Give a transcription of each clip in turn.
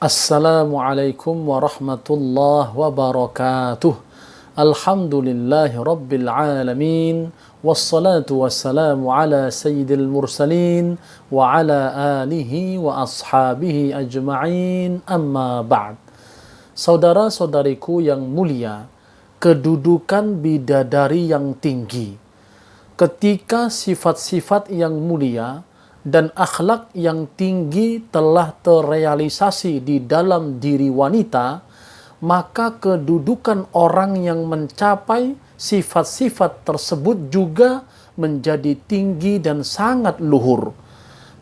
Assalamualaikum warahmatullahi wabarakatuh. Alhamdulillahi rabbil alamin. Wassalatu wassalamu ala sayyidil mursalin wa ala alihi wa ashabihi ajma'in, amma ba'd. Saudara-saudariku yang mulia, kedudukan bidadari yang tinggi, ketika sifat-sifat yang mulia dan akhlak yang tinggi telah terrealisasi di dalam diri wanita, maka kedudukan orang yang mencapai sifat-sifat tersebut juga menjadi tinggi dan sangat luhur.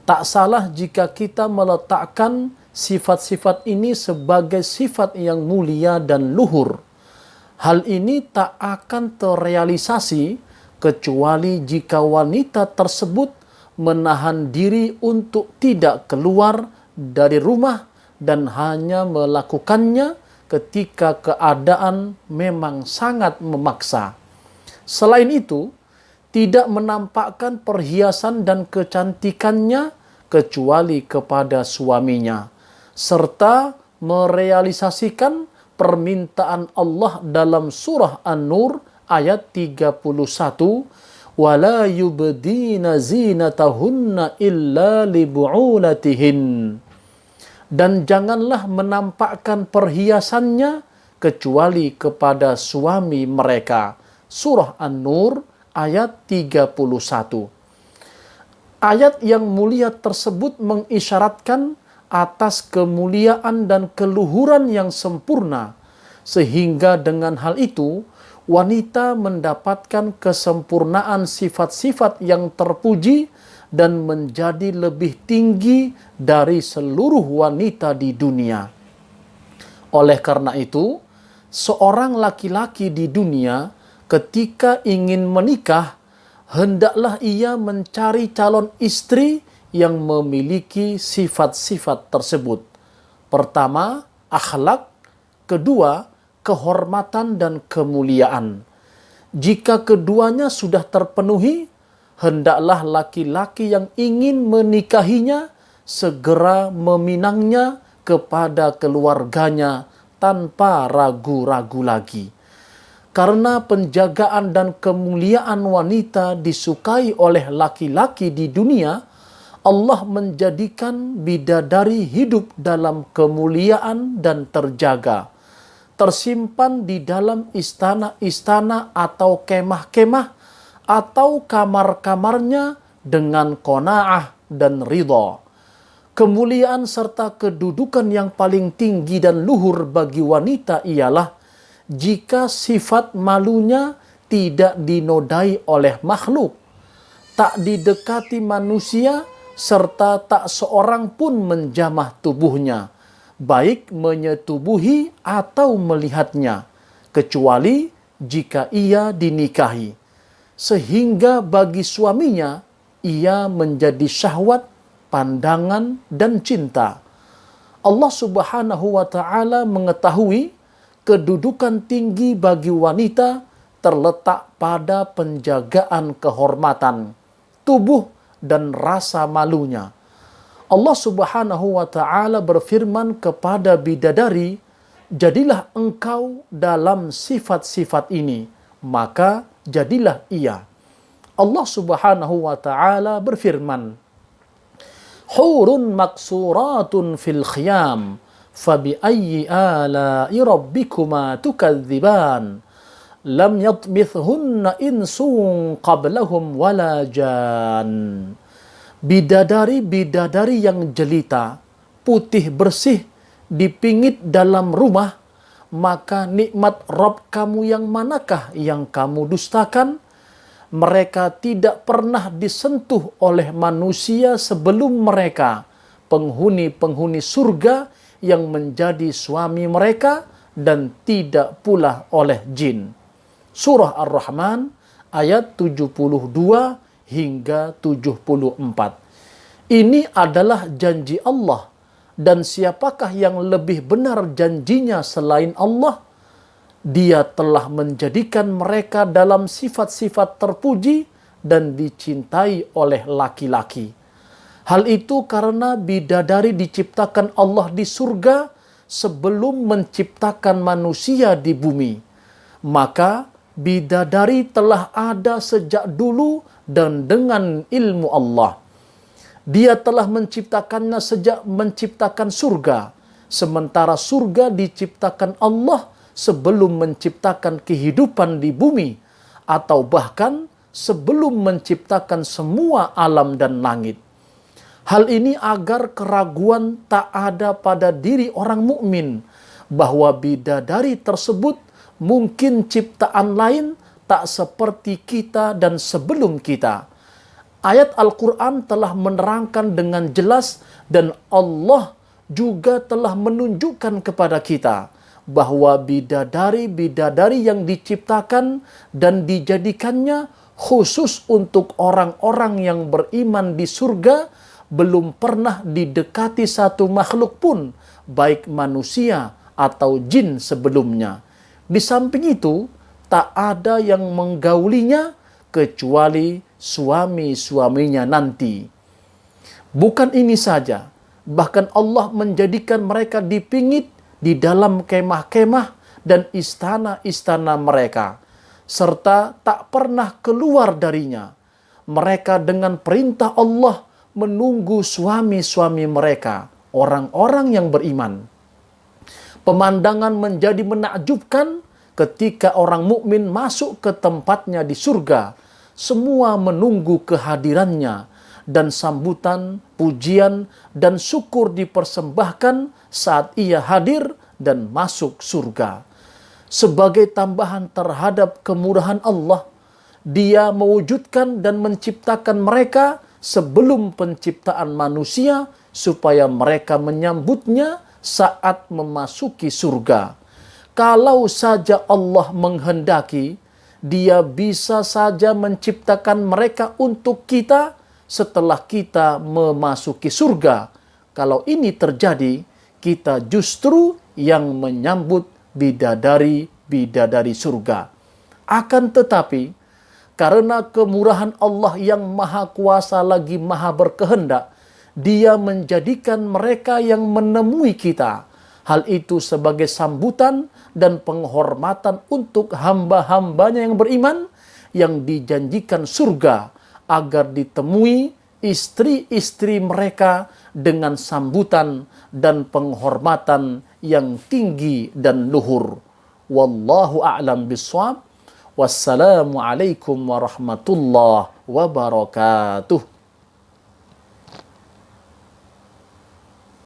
Tak salah jika kita meletakkan sifat-sifat ini sebagai sifat yang mulia dan luhur. Hal ini tak akan terrealisasi kecuali jika wanita tersebut menahan diri untuk tidak keluar dari rumah dan hanya melakukannya ketika keadaan memang sangat memaksa. Selain itu, tidak menampakkan perhiasan dan kecantikannya kecuali kepada suaminya, serta merealisasikan permintaan Allah dalam surah An-Nur ayat 31, wala yubdina zinatahunna illa libu'ulatihin, dan janganlah menampakkan perhiasannya kecuali kepada suami mereka. Surah An-Nur ayat 31. Ayat yang mulia tersebut mengisyaratkan atas kemuliaan dan keluhuran yang sempurna, sehingga dengan hal itu wanita mendapatkan kesempurnaan sifat-sifat yang terpuji dan menjadi lebih tinggi dari seluruh wanita di dunia. Oleh karena itu, seorang laki-laki di dunia ketika ingin menikah, hendaklah ia mencari calon istri yang memiliki sifat-sifat tersebut. Pertama, akhlak. Kedua, kehormatan dan kemuliaan. Jika keduanya sudah terpenuhi, hendaklah laki-laki yang ingin menikahinya segera meminangnya kepada keluarganya tanpa ragu-ragu lagi. Karena penjagaan dan kemuliaan wanita disukai oleh laki-laki di dunia, Allah menjadikan bidadari hidup dalam kemuliaan dan terjaga, tersimpan di dalam istana-istana atau kemah-kemah atau kamar-kamarnya dengan qanaah dan ridha. Kemuliaan serta kedudukan yang paling tinggi dan luhur bagi wanita ialah jika sifat malunya tidak dinodai oleh makhluk, tak didekati manusia, serta tak seorang pun menjamah tubuhnya, baik menyetubuhi atau melihatnya, kecuali jika ia dinikahi, sehingga bagi suaminya ia menjadi syahwat, pandangan, dan cinta. Allah Subhanahu wa ta'ala mengetahui kedudukan tinggi bagi wanita terletak pada penjagaan kehormatan tubuh dan rasa malunya. Allah Subhanahu wa ta'ala berfirman kepada bidadari, jadilah engkau dalam sifat-sifat ini, maka jadilah ia. Allah Subhanahu wa ta'ala berfirman, hurun maksuratun fil khiyam, fabi ayyi ala'i rabbikuma tukadziban, lam yatmithhunna insun qablahum wala jan. Bidadari-bidadari yang jelita, putih bersih, dipingit dalam rumah, maka nikmat Rabb kamu yang manakah yang kamu dustakan? Mereka tidak pernah disentuh oleh manusia sebelum mereka, penghuni-penghuni surga yang menjadi suami mereka, dan tidak pula oleh jin. Surah Ar-Rahman ayat 72 hingga 74. Ini adalah janji Allah, dan siapakah yang lebih benar janjinya selain Allah? Dia telah menjadikan mereka dalam sifat-sifat terpuji dan dicintai oleh laki-laki. Hal itu karena bidadari diciptakan Allah di surga sebelum menciptakan manusia di bumi. Maka bidadari telah ada sejak dulu dan dengan ilmu Allah. Dia telah menciptakannya sejak menciptakan surga, sementara surga diciptakan Allah sebelum menciptakan kehidupan di bumi, atau bahkan sebelum menciptakan semua alam dan langit. Hal ini agar keraguan tak ada pada diri orang mukmin bahwa bidadari tersebut mungkin ciptaan lain tak seperti kita dan sebelum kita. Ayat Al-Quran telah menerangkan dengan jelas dan Allah juga telah menunjukkan kepada kita bahwa bidadari-bidadari yang diciptakan dan dijadikannya khusus untuk orang-orang yang beriman di surga belum pernah didekati satu makhluk pun, baik manusia atau jin sebelumnya. Di samping itu, tak ada yang menggaulinya kecuali suami-suaminya nanti. Bukan ini saja, bahkan Allah menjadikan mereka dipingit di dalam kemah-kemah dan istana-istana mereka, serta tak pernah keluar darinya. Mereka dengan perintah Allah menunggu suami-suami mereka, orang-orang yang beriman. Pemandangan menjadi menakjubkan ketika orang mukmin masuk ke tempatnya di surga. Semua menunggu kehadirannya dan sambutan, pujian, dan syukur dipersembahkan saat ia hadir dan masuk surga. Sebagai tambahan terhadap kemurahan Allah, Dia mewujudkan dan menciptakan mereka sebelum penciptaan manusia supaya mereka menyambutnya saat memasuki surga. Kalau saja Allah menghendaki, Dia bisa saja menciptakan mereka untuk kita setelah kita memasuki surga. Kalau ini terjadi, kita justru yang menyambut bidadari-bidadari surga. Akan tetapi, karena kemurahan Allah yang maha kuasa lagi maha berkehendak, Dia menjadikan mereka yang menemui kita. Hal itu sebagai sambutan dan penghormatan untuk hamba-hambanya yang beriman yang dijanjikan surga, agar ditemui istri-istri mereka dengan sambutan dan penghormatan yang tinggi dan luhur. Wallahu a'lam bishawab. Wassalamualaikum warahmatullahi wabarakatuh.